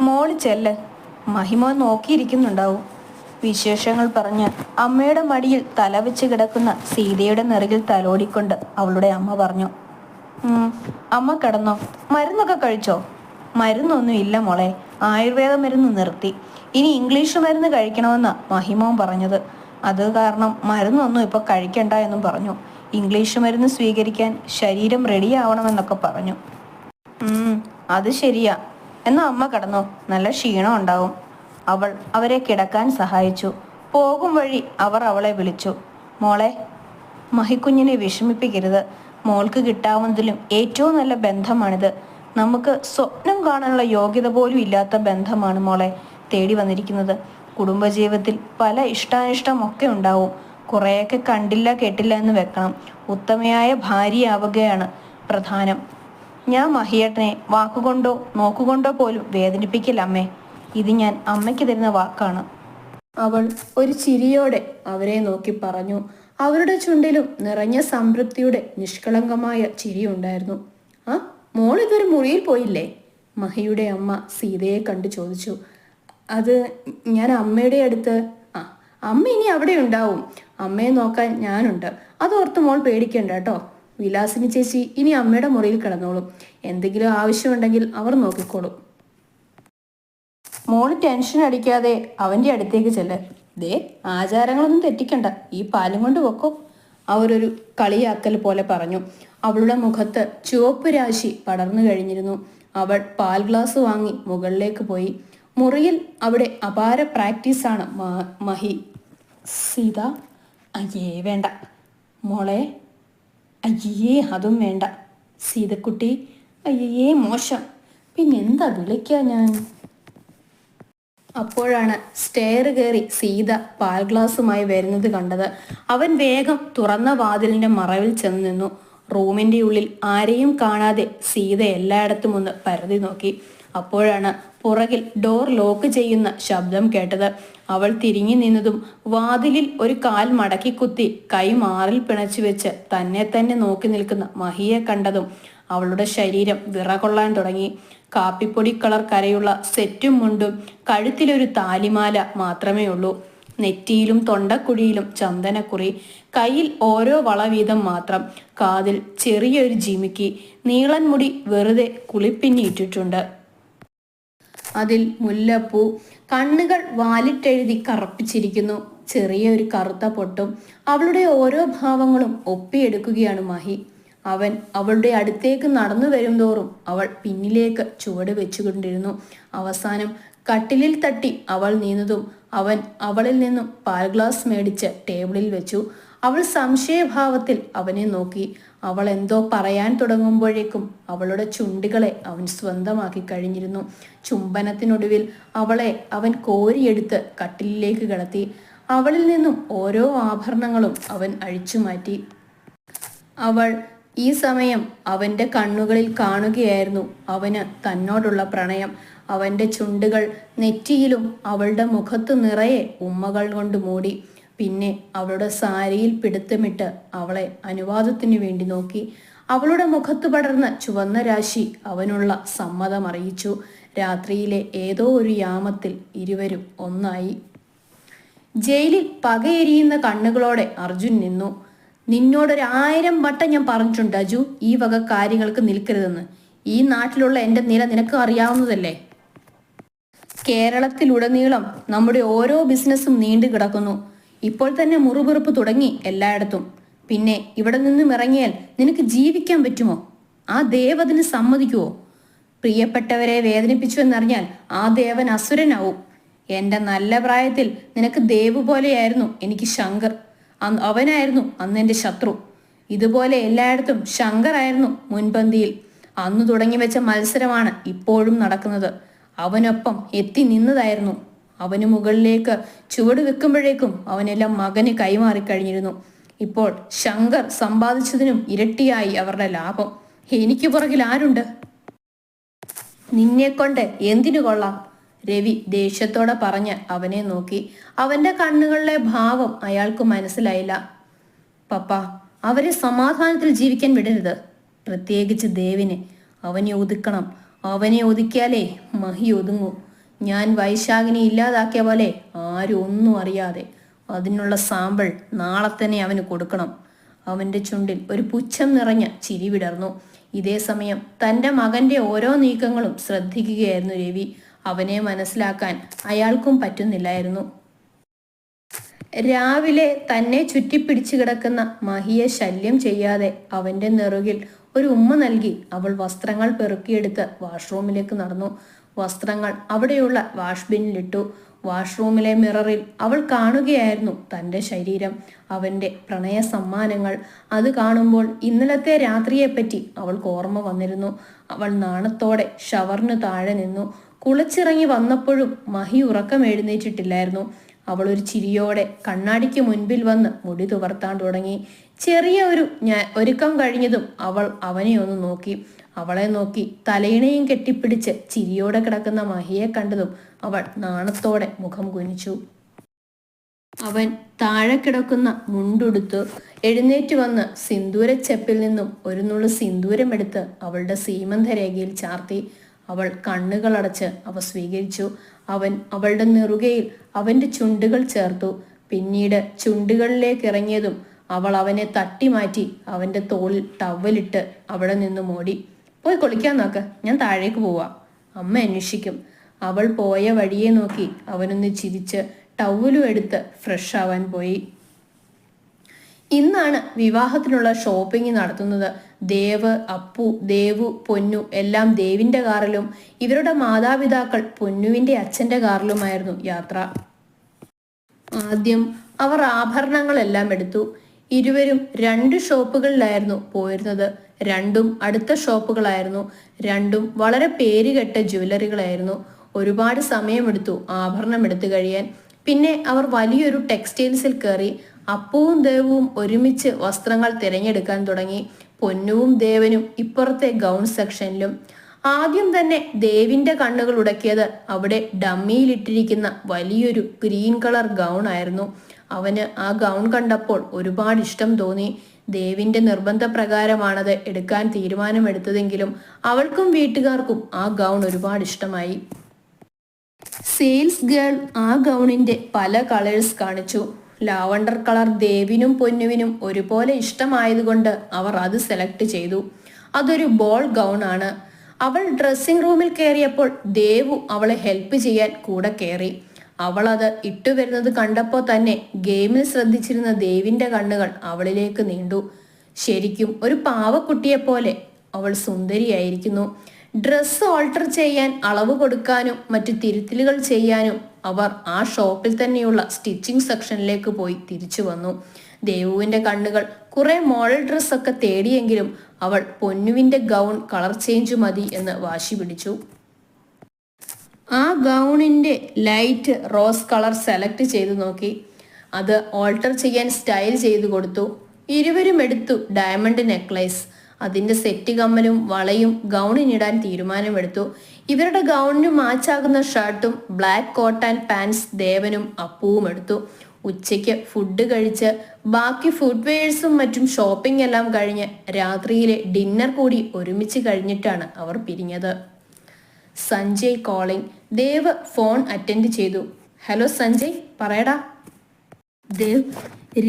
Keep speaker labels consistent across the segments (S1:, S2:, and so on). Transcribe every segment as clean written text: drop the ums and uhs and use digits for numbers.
S1: മോള് ചെല്ല്, മഹിമ നോക്കിയിരിക്കുന്നുണ്ടാവും. വിശേഷങ്ങൾ പറഞ്ഞ് അമ്മയുടെ മടിയിൽ തലവെച്ച് കിടക്കുന്ന സീതയുടെ നെറുകിൽ തലോടിക്കൊണ്ട് അവളുടെ അമ്മ പറഞ്ഞു. അമ്മ കിടന്നോ? മരുന്നൊക്കെ കഴിച്ചോ? മരുന്നൊന്നും ഇല്ല മോളെ, ആയുർവേദ മരുന്ന് നിർത്തി. ഇനി ഇംഗ്ലീഷ് മരുന്ന് കഴിക്കണമെന്നാ മഹിമോൻ പറഞ്ഞത്. അത് കാരണം മരുന്നൊന്നും ഇപ്പൊ കഴിക്കണ്ട എന്നും പറഞ്ഞു. ഇംഗ്ലീഷ് മരുന്ന് സ്വീകരിക്കാൻ ശരീരം റെഡിയാവണമെന്നൊക്കെ പറഞ്ഞു. അത് ശരിയാ. എന്നാ അമ്മ കിടന്നോ, നല്ല ക്ഷീണം ഉണ്ടാവും. അവൾ അവരെ കിടക്കാൻ സഹായിച്ചു. പോകും വഴി അവർ അവളെ വിളിച്ചു. മോളെ, മഹിക്കുഞ്ഞിനെ വിഷമിപ്പിക്കരുത്. മോൾക്ക് കിട്ടാവുന്നതിലും ഏറ്റവും നല്ല ബന്ധമാണിത്. നമുക്ക് സ്വപ്നം കാണാനുള്ള യോഗ്യത പോലും ഇല്ലാത്ത ബന്ധമാണ് മോളെ തേടി വന്നിരിക്കുന്നത്. കുടുംബജീവിതത്തിൽ പല ഇഷ്ടാനിഷ്ടമൊക്കെ ഉണ്ടാവും. കുറേയൊക്കെ കണ്ടില്ല കേട്ടില്ല എന്ന് വെക്കണം. ഉത്തമയായ ഭാര്യയാവുകയാണ് പ്രധാനം. ഞാൻ മഹിയേട്ടനെ വാക്കുകൊണ്ടോ നോക്കുകൊണ്ടോ പോലും വേദനിപ്പിക്കില്ല അമ്മേ. ഇത് ഞാൻ അമ്മയ്ക്ക് തരുന്ന വാക്കാണ്. അവൾ ഒരു ചിരിയോടെ അവരെ നോക്കി പറഞ്ഞു. അവരുടെ ചുണ്ടിലും നിറഞ്ഞ സംതൃപ്തിയുടെ നിഷ്കളങ്കമായ ചിരിയുണ്ടായിരുന്നു. ആ, മോൾ ഇതൊരു മുറിയിൽ പോയില്ലേ? മഹിയുടെ അമ്മ സീതയെ കണ്ടു ചോദിച്ചു. അത് ഞാൻ അമ്മയുടെ അടുത്ത്. അമ്മ ഇനി അവിടെ ഉണ്ടാവും. അമ്മയെ നോക്കാൻ ഞാനുണ്ട്. അതോർത്ത് മോൾ പേടിക്കണ്ട കേട്ടോ. വിലാസിനി ചേച്ചി ഇനി അമ്മയുടെ മുറിയിൽ കിടന്നോളും. എന്തെങ്കിലും ആവശ്യമുണ്ടെങ്കിൽ അവർ നോക്കിക്കോളും. മോള് ടെൻഷൻ അടിക്കാതെ അവൻ്റെ അടുത്തേക്ക് ചെല്ല്. ദേ, ആചാരങ്ങളൊന്നും തെറ്റിക്കണ്ട, ഈ പാലും കൊണ്ട് വെക്കോ. അവരൊരു കളിയാക്കൽ പോലെ പറഞ്ഞു. അവളുടെ മുഖത്ത് ചുവപ്പ് രാശി പടർന്നു കഴിഞ്ഞിരുന്നു. അവൾ പാൽ ഗ്ലാസ് വാങ്ങി മുകളിലേക്ക് പോയി. മുറിയിൽ അവിടെ അപാര പ്രാക്ടീസാണ് മഹി. സീത, അയ്യേ വേണ്ട. മോളെ, അയ്യേ അതും വേണ്ട. സീതക്കുട്ടി, അയ്യേ മോശം. പിന്നെന്താ വിളിക്കുക ഞാൻ? അപ്പോഴാണ് സ്റ്റെയർ കയറി സീത പാൽ ഗ്ലാസുമായി വരുന്നത് കണ്ടത്. അവൻ വേഗം തുറന്ന വാതിലിന്റെ മറവിൽ ചെന്ന് നിന്നു. റൂമിന്റെ ഉള്ളിൽ ആരെയും കാണാതെ സീത എല്ലായിടത്തും ഒന്ന് പരതി നോക്കി. അപ്പോഴാണ് പുറകിൽ ഡോർ ലോക്ക് ചെയ്യുന്ന ശബ്ദം കേട്ടത്. അവൾ തിരിഞ്ഞു നിന്നതും വാതിലിൽ ഒരു കാൽ മടക്കി കുത്തി കൈ മാറിൽ പിണച്ചു വെച്ച് തന്നെ തന്നെ നോക്കി നിൽക്കുന്ന മഹിയെ കണ്ടതും അവളുടെ ശരീരം വിറകൊള്ളാൻ തുടങ്ങി. കാപ്പിപ്പൊടി കളർ കരയുള്ള സെറ്റും മുണ്ടും, കഴുത്തിലൊരു താലിമാല മാത്രമേ ഉള്ളൂ. നെറ്റിയിലും തൊണ്ടക്കുഴിയിലും ചന്ദനക്കുറി, കയ്യിൽ ഓരോ വള വീതം മാത്രം, കാതിൽ ചെറിയൊരു ജിമിക്കി, നീളൻ മുടി വെറുതെ കുളിപ്പിന്നിട്ടിട്ടുണ്ട്. അതിൽ മുല്ലപ്പൂ, കണ്ണുകൾ വാലിട്ടെഴുതി കറുപ്പിച്ചിരിക്കുന്നു. ചെറിയൊരു കറുത്ത പൊട്ടും. അവളുടെ ഓരോ ഭാവങ്ങളും ഒപ്പിയെടുക്കുകയാണ് മഹി. അവൻ അവളുടെ അടുത്തേക്ക് നടന്നു വരും തോറും അവൾ പിന്നിലേക്ക് ചുവട് വെച്ചുകൊണ്ടിരുന്നു. അവസാനം കട്ടിലിൽ തട്ടി അവൾ നീന്നതും അവൻ അവളിൽ നിന്നും പാൽ ഗ്ലാസ് മേടിച്ച് ടേബിളിൽ വെച്ചു. അവൾ സംശയഭാവത്തിൽ അവനെ നോക്കി. അവൾ എന്തോ പറയാൻ തുടങ്ങുമ്പോഴേക്കും അവളുടെ ചുണ്ടുകളെ അവൻ സ്വന്തമാക്കി കഴിഞ്ഞിരുന്നു. ചുംബനത്തിനൊടുവിൽ അവളെ അവൻ കോരിയെടുത്ത് കട്ടിലിലേക്ക് കിടത്തി. അവളിൽ നിന്നും ഓരോ ആഭരണങ്ങളും അവൻ അഴിച്ചു മാറ്റി. അവൾ ഈ സമയം അവൻ്റെ കണ്ണുകളിൽ കാണുകയായിരുന്നു അവന് തന്നോടുള്ള പ്രണയം. അവൻ്റെ ചുണ്ടുകൾ നെറ്റിയിലും അവളുടെ മുഖത്തു നിറയെ ഉമ്മകൾ കൊണ്ട് മൂടി. പിന്നെ അവളുടെ സാരിയിൽ പിടുത്തമിട്ട് അവളെ അനുവാദത്തിനു വേണ്ടി നോക്കി. അവളുടെ മുഖത്ത് പടർന്ന ചുവന്ന രാശി അവനുള്ള സമ്മതം അറിയിച്ചു. രാത്രിയിലെ ഏതോ ഒരു യാമത്തിൽ ഇരുവരും ഒന്നായി. ജയിലിൽ പകയെരിയുന്ന കണ്ണുകളോടെ അർജുൻ നിന്നു. നിന്നോടൊരു1000 വട്ടം ഞാൻ പറഞ്ഞിട്ടുണ്ട് അജു, ഈ വക കാര്യങ്ങൾക്ക് നിൽക്കരുതെന്ന്. ഈ നാട്ടിലുള്ള എൻ്റെ നില നിനക്ക് അറിയാവുന്നതല്ലേ. കേരളത്തിലുടനീളം നമ്മുടെ ഓരോ ബിസിനസ്സും നീണ്ടു കിടക്കുന്നു. ഇപ്പോൾ തന്നെ മുറിവുറുപ്പ് തുടങ്ങി എല്ലായിടത്തും. പിന്നെ ഇവിടെ നിന്നും ഇറങ്ങിയാൽ നിനക്ക് ജീവിക്കാൻ പറ്റുമോ? ആ ദേവതിന് സമ്മതിക്കുവോ? പ്രിയപ്പെട്ടവരെ വേദനിപ്പിച്ചു എന്നറിഞ്ഞാൽ ആ ദേവൻ അസുരനാവും. എൻ്റെ നല്ല പ്രായത്തിൽ നിനക്ക് ദേവ് പോലെയായിരുന്നു എനിക്ക് ശങ്കർ. അവനായിരുന്നു അന്ന് എൻ്റെ ശത്രു. ഇതുപോലെ എല്ലായിടത്തും ശങ്കറായിരുന്നു മുൻപന്തിയിൽ. അന്ന് തുടങ്ങി വെച്ച മത്സരമാണ് ഇപ്പോഴും നടക്കുന്നത്. അവനൊപ്പം എത്തി നിന്നതായിരുന്നു. അവന് മുകളിലേക്ക് ചുവട് വെക്കുമ്പോഴേക്കും അവനെല്ലാം മകന് കൈമാറിക്കഴിഞ്ഞിരുന്നു. ഇപ്പോൾ ശങ്കർ സമ്പാദിച്ചതിനും ഇരട്ടിയായി അവരുടെ ലാഭം. എനിക്ക് പുറകിൽ ആരുണ്ട്? നിന്നെക്കൊണ്ട് എന്തിനു കൊള്ളാം? രവി ദേഷ്യത്തോടെ പറഞ്ഞ് അവനെ നോക്കി. അവന്റെ കണ്ണുകളിലെ ഭാവം അയാൾക്ക് മനസ്സിലായില്ല. പപ്പ, അവരെ സമാധാനത്തിൽ ജീവിക്കാൻ വിടരുത്. പ്രത്യേകിച്ച് ദേവിനെ. അവനെ ഒതുക്കണം. അവനെ ഒതുക്കിയാലേ മഹി ഒതുങ്ങൂ. ഞാൻ വൈശാഖിനെ ഇല്ലാതാക്കിയ പോലെ ആരും ഒന്നും അറിയാതെ. അതിനുള്ള സാമ്പിൾ നാളെ തന്നെ അവന് കൊടുക്കണം. അവന്റെ ചുണ്ടിൽ ഒരു പുച്ഛം നിറഞ്ഞ ചിരി വിടർന്നു. ഇതേ സമയം തൻ്റെ മകന്റെ ഓരോ നീക്കങ്ങളും ശ്രദ്ധിക്കുകയായിരുന്നു രവി. അവനെ മനസ്സിലാക്കാൻ അയാൾക്കും പറ്റുന്നില്ലായിരുന്നു. രാവിലെ തന്നെ ചുറ്റിപ്പിടിച്ചു കിടക്കുന്ന മഹിയെ ശല്യം ചെയ്യാതെ അവന്റെ നെറുകിൽ ഒരു ഉമ്മ നൽകി അവൾ വസ്ത്രങ്ങൾ പെറുക്കിയെടുത്ത് വാഷ്റൂമിലേക്ക് നടന്നു. വസ്ത്രങ്ങൾ അവിടെയുള്ള വാഷ് ബിന്നിലിട്ടു. വാഷ്റൂമിലെ മിററിൽ അവൾ കാണുകയായിരുന്നു തൻ്റെ ശരീരം, അവൻ്റെ പ്രണയ സമ്മാനങ്ങൾ. അത് കാണുമ്പോൾ ഇന്നലത്തെ രാത്രിയെപ്പറ്റി അവൾക്ക് ഓർമ്മ വന്നിരുന്നു. അവൾ നാണത്തോടെ ഷവറിന് താഴെ നിന്നു. കുളിച്ചിറങ്ങി വന്നപ്പോഴും മഹി ഉറക്കം എഴുന്നേറ്റിട്ടില്ലായിരുന്നു. അവൾ ഒരു ചിരിയോടെ കണ്ണാടിക്ക് മുൻപിൽ വന്ന് മുടി തുവർത്താൻ തുടങ്ങി. ചെറിയ ഒരുക്കം കഴിഞ്ഞതും അവൾ അവനെ ഒന്ന് നോക്കി. അവളെ നോക്കി തലയിണയും കെട്ടിപ്പിടിച്ച് ചിരിയോടെ കിടക്കുന്ന മഹിയെ കണ്ടതും അവൾ നാണത്തോടെ മുഖം കുനിച്ചു. അവൻ താഴെ കിടക്കുന്ന മുണ്ടുടുത്തു എഴുന്നേറ്റ് വന്ന് സിന്ദൂരച്ചെപ്പിൽ നിന്നും ഒരു നുള്ളു സിന്ദൂരമെടുത്ത് അവളുടെ സീമന്തരേഖയിൽ ചാർത്തി. അവൾ കണ്ണുകളടച്ച് അവ സ്വീകരിച്ചു. അവൻ അവളുടെ നെറുകയിൽ അവന്റെ ചുണ്ടുകൾ ചേർത്തു. പിന്നീട് ചുണ്ടുകളിലേക്ക് ഇറങ്ങിയതും അവൾ അവനെ തട്ടി മാറ്റി അവന്റെ തോളിൽ ടവലിട്ട് അവിടെ നിന്നും ഓടി. പോയി കുളിക്കാൻ നോക്ക്, ഞാൻ താഴേക്ക് പോവാ, അമ്മ അന്വേഷിക്കും. അവൾ പോയ വഴിയെ നോക്കി അവനൊന്ന് ചിരിച്ച് ടവലും എടുത്ത് ഫ്രഷ് ആവാൻ പോയി. ഇന്നാണ് വിവാഹത്തിനുള്ള ഷോപ്പിംഗ് നടത്തുന്നത്. ദേവ്, അപ്പു, ദേവു, പൊന്നു എല്ലാം ദേവിന്റെ കാറിലും ഇവരുടെ മാതാപിതാക്കൾ പൊന്നുവിന്റെ അച്ഛന്റെ കാറിലുമായിരുന്നു യാത്ര. ആദ്യം അവർ ആഭരണങ്ങളെല്ലാം എടുത്തു. ഇരുവരും 2 ഷോപ്പുകളിലായിരുന്നു പോയിരുന്നത്. രണ്ടും അടുത്ത ഷോപ്പുകളായിരുന്നു. രണ്ടും വളരെ പേരുകെട്ട ജ്വല്ലറികളായിരുന്നു. ഒരുപാട് സമയമെടുത്തു ആഭരണം എടുത്തു കഴിയാൻ. പിന്നെ അവർ വലിയൊരു ടെക്സ്റ്റൈൽസിൽ കയറി. അപ്പുവും ദേവുവും ഒരുമിച്ച് വസ്ത്രങ്ങൾ തിരഞ്ഞെടുക്കാൻ തുടങ്ങി. പൊന്നുവും ദേവനും ഇപ്പുറത്തെ ഗൗൺ സെക്ഷനിലും. ആദ്യം തന്നെ ദേവിന്റെ കണ്ണുകൾ ഉടക്കിയത് അവിടെ ഡമ്മിയിലിട്ടിരിക്കുന്ന വലിയൊരു ഗ്രീൻ കളർ ഗൗൺ ആയിരുന്നു. അവന് ആ ഗൗൺ കണ്ടപ്പോൾ ഒരുപാട് ഇഷ്ടം തോന്നി. ദേവിന്റെ നിർബന്ധപ്രകാരമാണത് എടുക്കാൻ തീരുമാനമെടുത്തതെങ്കിലും അവൾക്കും വീട്ടുകാർക്കും ആ ഗൗൺ ഒരുപാട് ഇഷ്ടമായി. സെയിൽസ് ഗേൾ ആ ഗൗണിന്റെ പല കളേഴ്സ് കാണിച്ചു. ലാവണ്ടർ കളർ ദേവിനും പൊന്നുവിനും ഒരുപോലെ ഇഷ്ടമായതുകൊണ്ട് അവർ അത് സെലക്ട് ചെയ്തു. അതൊരു ബോൾ ഗൗൺ ആണ്. അവൾ ഡ്രസ്സിംഗ് റൂമിൽ കയറിയപ്പോൾ ദേവു അവളെ ഹെൽപ്പ് ചെയ്യാൻ കൂടെ കയറി. അവൾ അത് ഇട്ടുവരുന്നത് കണ്ടപ്പോൾ തന്നെ ഗെയിമിൽ ശ്രദ്ധിച്ചിരുന്ന ദേവിന്റെ കണ്ണുകൾ അവളിലേക്ക് നീണ്ടു. ശരിക്കും ഒരു പാവക്കുട്ടിയെപ്പോലെ അവൾ സുന്ദരിയായിരിക്കുന്നു. ഡ്രസ്സ് ഓൾട്ടർ ചെയ്യാൻ അളവ് കൊടുക്കാനും മറ്റു തിരുത്തലുകൾ ചെയ്യാനും അവർ ആ ഷോപ്പിൽ തന്നെയുള്ള സ്റ്റിച്ചിങ് സെക്ഷനിലേക്ക് പോയി തിരിച്ചു വന്നു. ദേവുവിന്റെ കണ്ണുകൾ കുറെ മോഡൽ ഡ്രസ്സൊക്കെ തേടിയെങ്കിലും അവൾ പൊന്നുവിന്റെ ഗൗൺ കളർ ചേഞ്ച് മതി എന്ന് വാശി പിടിച്ചു. ആ ഗൗണിന്റെ ലൈറ്റ് റോസ് കളർ സെലക്ട് ചെയ്തു നോക്കി. അത് ഓൾട്ടർ ചെയ്യാൻ സ്റ്റൈൽ ചെയ്തു കൊടുത്തു. ഇരുവരും എടുത്തു ഡയമണ്ട് നെക്ലേസ്. അതിന്റെ സെറ്റ് കമ്മലും വളയും ഗൗണിനിടാൻ തീരുമാനമെടുത്തു. ഇവരുടെ ഗൗണിന് മാച്ചാകുന്ന ഷർട്ടും ബ്ലാക്ക് കോട്ട് ആൻഡ് പാൻസ് ദേവനും അപ്പുവും എടുത്തു. ഉച്ചയ്ക്ക് ഫുഡ് കഴിച്ച് ബാക്കി ഫുഡ്വെയേഴ്സും മറ്റും ഷോപ്പിംഗ് എല്ലാം കഴിഞ്ഞ് രാത്രിയിലെ ഡിന്നർ കൂടി ഒരുമിച്ച് കഴിഞ്ഞിട്ടാണ് അവർ പിരിഞ്ഞത്. Sanjay calling. Dev phone attend ചെയ്തു. ഹലോ സഞ്ജയ്, പറയടാ. ദേവ്,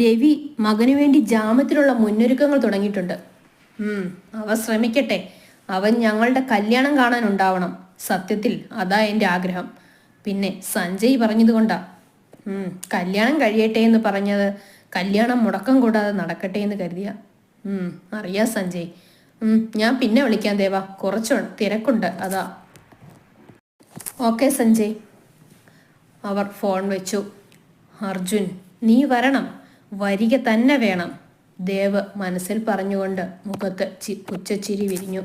S1: രവി മകനു വേണ്ടി ജാമത്തിലുള്ള മുന്നൊരുക്കങ്ങൾ തുടങ്ങിയിട്ടുണ്ട്. അവ ശ്രമിക്കട്ടെ. അവൻ ഞങ്ങളുടെ കല്യാണം കാണാനുണ്ടാവണം. സത്യത്തിൽ അതാ എൻ്റെ ആഗ്രഹം. പിന്നെ സഞ്ജയ് പറഞ്ഞതുകൊണ്ടാ. കല്യാണം കഴിയട്ടെ എന്ന് പറഞ്ഞത് കല്യാണം മുടക്കം കൂടാതെ നടക്കട്ടെ എന്ന് കരുതിയ. അറിയാം സഞ്ജയ്. ഞാൻ പിന്നെ വിളിക്കാം ദേവ, കുറച്ച് തിരക്കുണ്ട് അതാ. ഓക്കെ സഞ്ജയ്. അവർ ഫോൺ വെച്ചു. അർജുൻ, നീ വരണം, വരിക തന്നെ വേണം, ദേവ് മനസ്സിൽ പറഞ്ഞുകൊണ്ട് മുഖത്ത് പുച്ഛച്ചിരി വിരിഞ്ഞു.